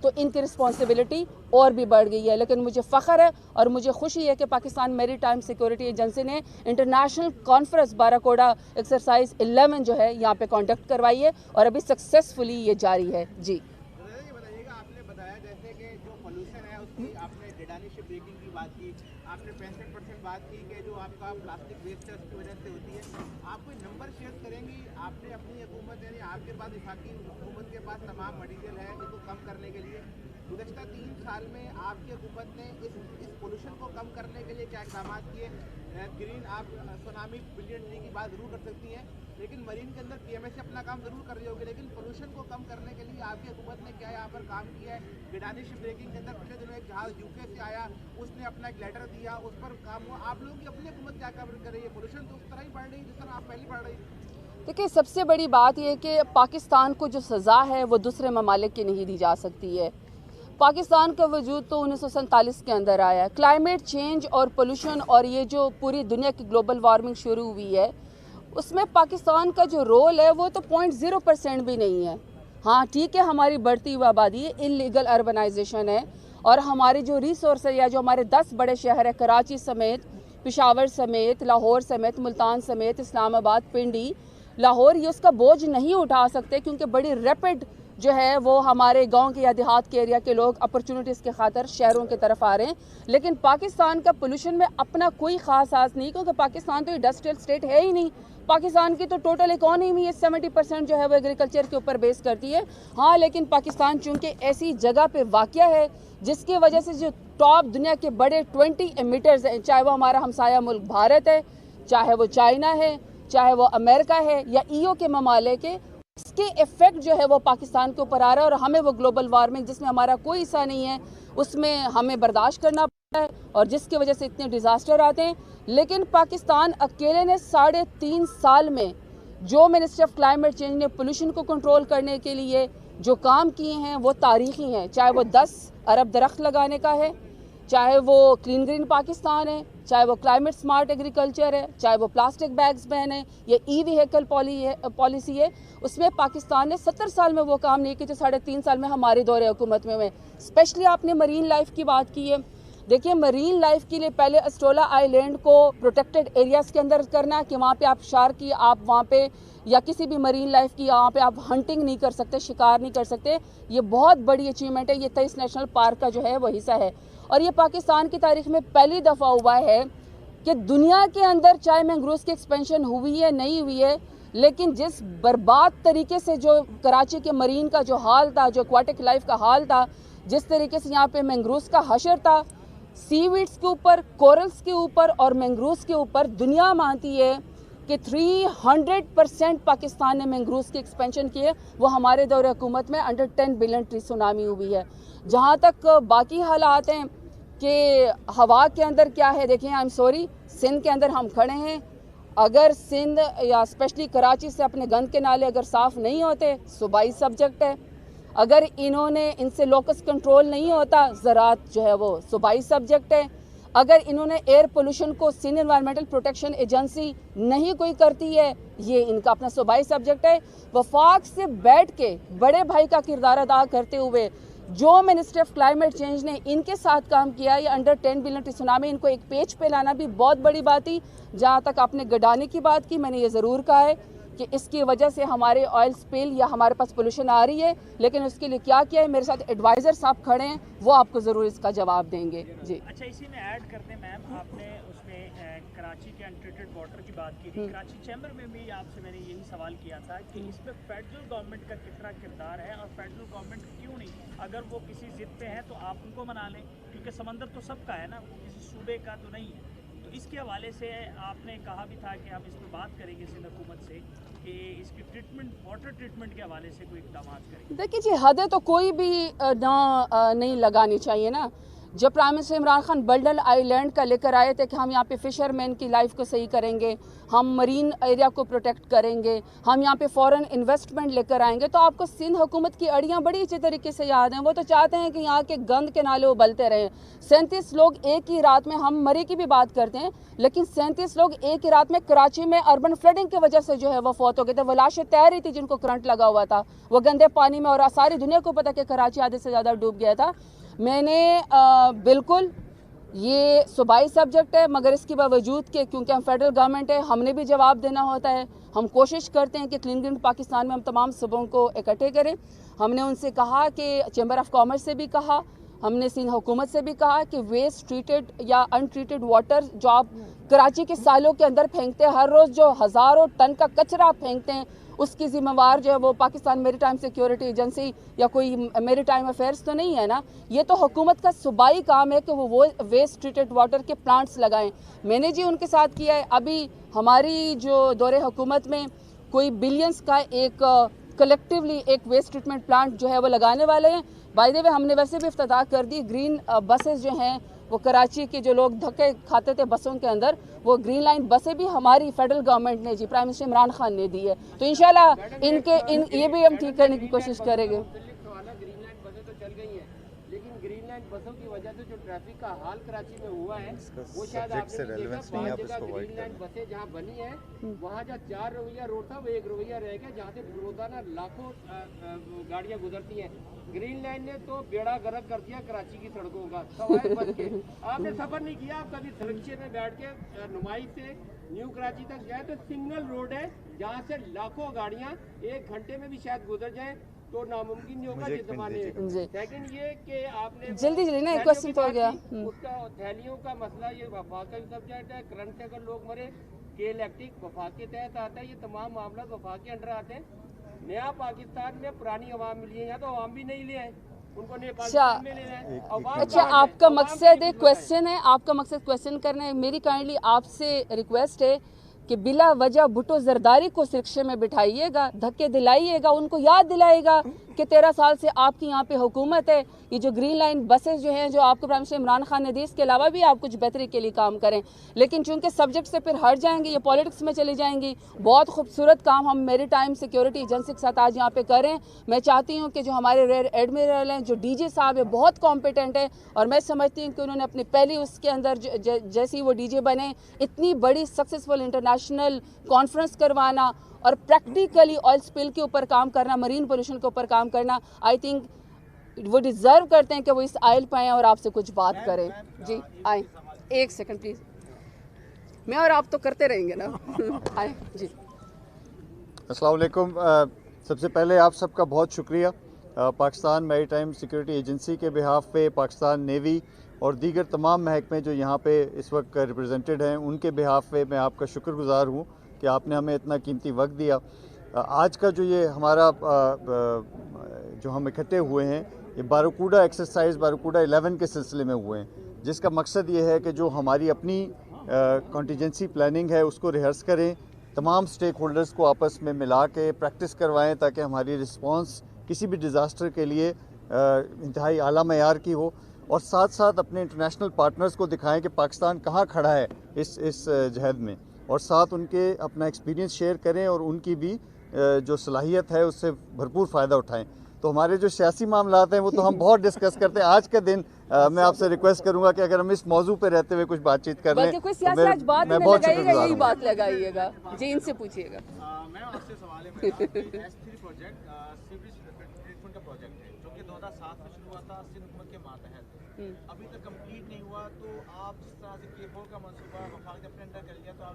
تو ان کی رسپانسبلٹی اور بھی بڑھ گئی ہے. لیکن مجھے فخر ہے اور مجھے خوشی ہے کہ پاکستان میری ٹائم سیکورٹی ایجنسی نے انٹرنیشنل کانفرنس باراکوڈا ایکسرسائز 11 جو ہے یہاں پہ کنڈکٹ کروائی ہے اور ابھی سکسیسفلی یہ جاری ہے. جی آپ نے بتایا جیسے کہ جو پولوشن ہے اس کی آپ نے گڈانی شپ بریکنگ کی بات کی, آپ نے 65% بات کی کہ جو آپ کا پلاسٹک ویسٹ ہے اس کی وجہ سے ہوتی ہے. آپ کوئی نمبر شیئر کریں گی, آپ نے اپنی حکومت یعنی آپ کے پاس وفاقی حکومت کے پاس تمام مٹیریل ہے اس کو کم کرنے کے لیے, گزشتہ 3 سال میں آپ کی حکومت نے اس پولوشن کو کم کرنے کے لیے کیا اقدامات کیے؟ گرین آپ سونامی بلین ٹری کی بات ضرور کر سکتی ہیں, لیکن مرین کے اندر پی ایم اے سے اپنا کام ضرور کر رہی ہوگی, لیکن پولوشن کو کم کرنے کے لیے آپ کی حکومت نے کیا یہاں پر کام کیا ہے؟ گڈانی شپ بریکنگ کے اندر پچھلے دنوں ایک جہاز یو کے سے آیا, اس نے اپنا ایک لیٹر دیا, اس پر کام ہوا. آپ لوگوں کی اپنی حکومت کیا کام کر رہی ہے؟ پولوشن تو اس طرح ہی بڑھ رہی ہے جس طرح آپ پہلے بڑھ رہی ہے. دیکھیے, سب سے بڑی بات یہ کہ پاکستان کو جو سزا ہے وہ دوسرے ممالک کی نہیں دی جا سکتی ہے. پاکستان کا وجود تو 1947 کے اندر آیا ہے. کلائمیٹ چینج اور پولوشن اور یہ جو پوری دنیا کی گلوبل وارمنگ شروع ہوئی ہے اس میں پاکستان کا جو رول ہے وہ تو 0.0% بھی نہیں ہے. ہاں ٹھیک ہے, ہماری بڑھتی ہوئی آبادی ہے, انلیگل اربنائزیشن ہے, اور ہماری جو ریسورس ہے یا جو ہمارے 10 بڑے شہر ہیں کراچی سمیت, پشاور سمیت, لاہور سمیت, ملتان سمیت, اسلام آباد, پنڈی, لاہور, یہ اس کا بوجھ نہیں اٹھا سکتے کیونکہ بڑی ریپڈ جو ہے وہ ہمارے گاؤں کے یا دیہات کے ایریا کے لوگ اپرچونٹیز کے خاطر شہروں کی طرف آ رہے ہیں. لیکن پاکستان کا پولوشن میں اپنا کوئی خاص نہیں, کیونکہ پاکستان تو انڈسٹریل اسٹیٹ ہے ہی نہیں. پاکستان کی تو ٹوٹل اکانومی ہے 70% جو ہے وہ ایگریکلچر کے اوپر بیس کرتی ہے. ہاں لیکن پاکستان چونکہ ایسی جگہ پہ واقع ہے جس کی وجہ سے جو ٹاپ دنیا کے بڑے 20 ایمیٹرز ہیں, چاہے وہ ہمارا ہمسایہ ملک بھارت ہے, چاہے وہ چائنا ہے, چاہے وہ امریکہ ہے یا ایو کے ممالک ہے, اس کے ایفیکٹ جو ہے وہ پاکستان کے اوپر آ رہا ہے. اور ہمیں وہ گلوبل وارمنگ جس میں ہمارا کوئی حصہ نہیں ہے اس میں ہمیں برداشت کرنا پڑتا ہے, اور جس کی وجہ سے اتنے ڈیزاسٹر آتے ہیں. لیکن پاکستان اکیلے نے 3.5 سال میں جو منسٹری آف کلائمیٹ چینج نے پولوشن کو کنٹرول کرنے کے لیے جو کام کیے ہیں وہ تاریخی ہیں. چاہے وہ 10 ارب درخت لگانے کا ہے, چاہے وہ کلین گرین پاکستان ہے, چاہے وہ کلائمیٹ سمارٹ ایگریکلچر ہے, چاہے وہ پلاسٹک بیگز بین ہے, یہ ای ویہیکل پالیسی ہے. اس میں پاکستان نے 70 سال میں وہ کام نہیں کیا جو 3.5 سال میں ہماری دور حکومت میں ہوئے. اسپیشلی آپ نے مرین لائف کی بات کی ہے. دیکھیے, مرین لائف کے لیے پہلے اسٹرولا آئی لینڈ کو پروٹیکٹڈ ایریاز کے اندر کرنا ہے کہ وہاں پہ آپ شارک کی آپ وہاں پہ یا کسی بھی مرین لائف کی وہاں پہ آپ ہنٹنگ نہیں کر سکتے, شکار نہیں کر سکتے. یہ بہت بڑی اچیومنٹ ہے. یہ 23 نیشنل پارک کا جو ہے وہ حصہ ہے, اور یہ پاکستان کی تاریخ میں پہلی دفعہ ہوا ہے کہ دنیا کے اندر چاہے مینگروز کی ایکسپینشن ہوئی ہے نہیں ہوئی ہے, لیکن جس برباد طریقے سے جو کراچی کے مرین کا جو حال تھا, جو ایکواٹک لائف کا حال تھا, جس طریقے سے یہاں پہ مینگروز کا حشر تھا, سی ویڈز کے اوپر, کورلز کے اوپر اور مینگروز کے اوپر, دنیا مانتی ہے کہ 300% پاکستان نے مینگروز کی ایکسپینشن کی ہے. وہ ہمارے دور حکومت میں انڈر 10 بلین ٹری سونامی ہوئی ہے. جہاں تک باقی حالات ہیں کہ ہوا کے اندر کیا ہے, دیکھیں آئی ایم سوری, سندھ کے اندر ہم کھڑے ہیں. اگر سندھ یا اسپیشلی کراچی سے اپنے گند کے نالے اگر صاف نہیں ہوتے, صوبائی سبجیکٹ ہے. اگر انہوں نے ان سے لوکس کنٹرول نہیں ہوتا, زراعت جو ہے وہ صوبائی سبجیکٹ ہے. اگر انہوں نے ایئر پولوشن کو سندھ انوائرمنٹل پروٹیکشن ایجنسی نہیں کوئی کرتی ہے, یہ ان کا اپنا صوبائی سبجیکٹ ہے. وفاق سے بیٹھ کے بڑے بھائی کا کردار ادا کرتے ہوئے جو منسٹری آف کلائمیٹ چینج نے ان کے ساتھ کام کیا, یہ انڈر 10 بلین ٹری سونامی, ان کو ایک پیج پہ لانا بھی بہت بڑی بات تھی. جہاں تک آپ نے گڈانی کی بات کی, میں نے یہ ضرور کہا ہے کہ اس کی وجہ سے ہمارے آئل سپل یا ہمارے پاس پولوشن آ رہی ہے, لیکن اس کے لیے کیا ہے, میرے ساتھ ایڈوائزر صاحب کھڑے ہیں, وہ آپ کو ضرور اس کا جواب دیں گے. جی اچھا, اسی میں ایڈ کرتے ہیں میم, آپ نے اس میں کراچی کے انٹریٹڈ واٹر کی بات کی تھی. کراچی چیمبر میں بھی آپ سے میں نے یہی سوال کیا تھا کہ اس میں فیڈرل گورنمنٹ کا کتنا کردار ہے, اور فیڈرل گورنمنٹ کیوں نہیں, اگر وہ کسی ضد پہ ہے تو آپ ان کو منا لیں, کیونکہ سمندر تو سب کا ہے نا, وہ کسی صوبے کا تو نہیں ہے. تو اس کے حوالے سے آپ نے کہا بھی تھا کہ ہم اس پہ بات کریں گے سندھ حکومت سے کہ اس کی ٹریٹمنٹ, واٹر ٹریٹمنٹ کے حوالے سے کوئی اقدامات کریں. دیکھیے جی, حدیں تو کوئی بھی نہیں لگانی چاہیے نا. جب پرائم منسٹر عمران خان بلڈل آئی لینڈ کا لے کر آئے تھے کہ ہم یہاں پہ فشر مین کی لائف کو صحیح کریں گے, ہم مرین ایریا کو پروٹیکٹ کریں گے, ہم یہاں پہ فورن انویسٹمنٹ لے کر آئیں گے. تو آپ کو سندھ حکومت کی اڑیاں بڑی اچھی طریقے سے یاد ہیں. وہ تو چاہتے ہیں کہ یہاں کے گند کے نالے ابلتے رہیں. 37 لوگ ایک ہی رات میں, ہم مرے کی بھی بات کرتے ہیں لیکن 37 لوگ ایک ہی رات میں کراچی میں اربن فلڈنگ کی وجہ سے جو ہے وہ فوت ہو گئے تھے. وہ لاشیں تیر رہی تھی جن کو کرنٹ لگا ہوا تھا, وہ گندے پانی میں, اور ساری دنیا کو پتا کہ کراچی آدھے سے زیادہ ڈوب گیا تھا. میں نے بالکل, یہ صوبائی سبجیکٹ ہے مگر اس کے باوجود کہ کیونکہ ہم فیڈرل گورنمنٹ ہے, ہم نے بھی جواب دینا ہوتا ہے. ہم کوشش کرتے ہیں کہ کلین گرین پاکستان میں ہم تمام صوبوں کو اکٹھے کریں. ہم نے ان سے کہا کہ چیمبر آف کامرس سے بھی کہا, ہم نے سندھ حکومت سے بھی کہا کہ ویسٹ ٹریٹڈ یا ان ٹریٹڈ واٹر جو آپ کراچی کے سالوں کے اندر پھینکتے ہیں, ہر روز جو ہزاروں ٹن کا کچرا پھینکتے ہیں, اس کی ذمہ وار جو ہے وہ پاکستان میری ٹائم سیکیورٹی ایجنسی یا کوئی میری ٹائم افیئرس تو نہیں ہے نا. یہ تو حکومت کا صوبائی کام ہے کہ وہ ویسٹ ٹریٹڈ واٹر کے پلانٹس لگائیں. میں نے جی ان کے ساتھ کیا ہے. ابھی ہماری جو دور حکومت میں کوئی بلینس کا ایک کلیکٹیولی ایک ویسٹ ٹریٹمنٹ پلانٹ جو ہے وہ لگانے والے ہیں. بائی دی وے ہم نے ویسے بھی افتتاح کر دی. گرین بسز جو ہیں وہ کراچی کے جو لوگ دھکے کھاتے تھے بسوں کے اندر, وہ گرین لائن بسیں بھی ہماری فیڈرل گورنمنٹ نے g prime minister Imran Khan نے دی ہے. تو انشاءاللہ یہ بھی ہم ٹھیک کرنے کی کوشش کریں گے. گرین لائن بسیں تو چل گئی ہیں لیکن گرین لائن بسوں کی وجہ سے جو ٹریفک کا حال کراچی میں ہوا ہے وہ شاید آپ نے دیکھا. بعض جگہ گرین لائن بسیں جہاں بنی ہیں وہاں جہاں 4 رویہ روڈ تھا وہ 1 رویہ رہ گیا, جہاں سے روزانہ لاکھوں گاڑیاں گزرتی ہیں. گرین لائن نے تو بیڑا غرق کر دیا کراچی کی سڑکوں کا. سوائے بچ کے آپ نے سفر نہیں کیا, آپ کبھی رکشے میں بیٹھ کے نمائش سے نیو کراچی تک جائے تو سنگل روڈ ہے جہاں سے لاکھوں گاڑیاں 1 گھنٹے میں بھی شاید گزر جائیں تو ناممکن نہیں ہوگا. یہ زمانے ہے. لیکن یہ کہ آپ نے جلدی نا کوشچن تو ہو گیا. اس کا تھیلیوں کا مسئلہ یہ وفاق کا بھی سبجیکٹ ہے. کرنٹ سے اگر لوگ مرے کہ الیکٹرک وفاق کے تحت آتا ہے. یہ تمام معاملات وفاق کے انڈر آتے ہیں. نیا پاکستان میں پرانی عوام ملی ہے, یا تو عوام بھی نہیں لے آئے, ان کو نیپال میں لے آئے. اچھا, آپ کا مقصد ایک کویسچن ہے, آپ کا مقصد کویسچن کرنا ہے. میری کائنڈلی آپ سے ریکویسٹ ہے کہ بلا وجہ بھٹو زرداری کو رکشے میں بٹھائیے گا, دھکے دلائیے گا, ان کو یاد دلائے گا کہ 13 سال سے آپ کی یہاں پہ حکومت ہے. یہ جو گرین لائن بسز جو ہیں جو آپ کو پرائم منسٹر عمران خان نے دی, اس کے علاوہ بھی آپ کچھ بہتری کے لیے کام کریں. لیکن چونکہ سبجیکٹ سے پھر ہٹ جائیں گے, یہ پالیٹکس میں چلی جائیں گی. بہت خوبصورت کام ہم میری ٹائم سیکیورٹی ایجنسی کے ساتھ آج یہاں پہ کریں. میں چاہتی ہوں کہ جو ہمارے ریئر ایڈمرل ہیں, جو ڈی جی صاحب ہے, بہت کمپیٹنٹ ہے, اور میں سمجھتی ہوں کہ انہوں نے اپنی پہلی اس کے اندر جیسی وہ ڈی جے بنے, اتنی بڑی سکسیسفل انٹرنیشنل کانفرنس کروانا اور پریکٹیکلی آئل سپل کے اوپر کام کرنا, مرین پولوشن کے اوپر کام کرنا, آئی تھنک وہ ڈیزرو کرتے ہیں کہ وہ اس آئل پہ آئیں اور آپ سے کچھ بات کریں. جی آئیں, 1 سیکنڈ پلیز. میں اور آپ تو کرتے رہیں گے نا. آئیں جی. السلام علیکم. سب سے پہلے آپ سب کا بہت شکریہ. پاکستان میری ٹائم سیکیورٹی ایجنسی کے بہاف پہ, پاکستان نیوی اور دیگر تمام محکمے جو یہاں پہ اس وقت ریپرزینٹڈ ہیں, ان کے بہاف پہ میں آپ کا شکر گزار ہوں کہ آپ نے ہمیں اتنا قیمتی وقت دیا. آج کا جو یہ ہمارا جو ہم اکٹھے ہوئے ہیں, یہ باروکوڈا ایکسرسائز باروکوڈا 11 کے سلسلے میں ہوئے ہیں, جس کا مقصد یہ ہے کہ جو ہماری اپنی کنٹینجنسی پلاننگ ہے اس کو ریہرس کریں, تمام سٹیک ہولڈرز کو آپس میں ملا کے پریکٹس کروائیں تاکہ ہماری رسپانس کسی بھی ڈیزاسٹر کے لیے انتہائی اعلیٰ معیار کی ہو, اور ساتھ ساتھ اپنے انٹرنیشنل پارٹنرز کو دکھائیں کہ پاکستان کہاں کھڑا ہے اس جہد میں, اور ساتھ ان کے اپنا ایکسپیرینس شیئر کریں اور ان کی بھی جو صلاحیت ہے اس سے بھرپور فائدہ اٹھائیں. تو ہمارے جو سیاسی معاملات ہیں وہ تو ہم بہت ڈسکس کرتے ہیں. آج کا دن میں آپ سے ریکویسٹ کروں گا کہ اگر ہم اس موضوع پہ رہتے ہوئے کچھ بات چیت کر لیں, میں بہت شکر گزار ہوں. یہی بات لگائیے گا جی, ان سے پوچھیے گا. میں آپ سے سوال ہے میرا, S3 پروجیکٹ سیوریج ٹریٹمنٹ کا پروجیکٹ ہے جو کہ 2007 میں شروع ہوا تھا سندھ حکومت کے ماتحت, ابھی تک کمپلیٹ نہیں ہوا. تو آپ جس طرح سے K4 کا منصوبہ وفاق نے اپنے انڈر کر لیا, تو آپ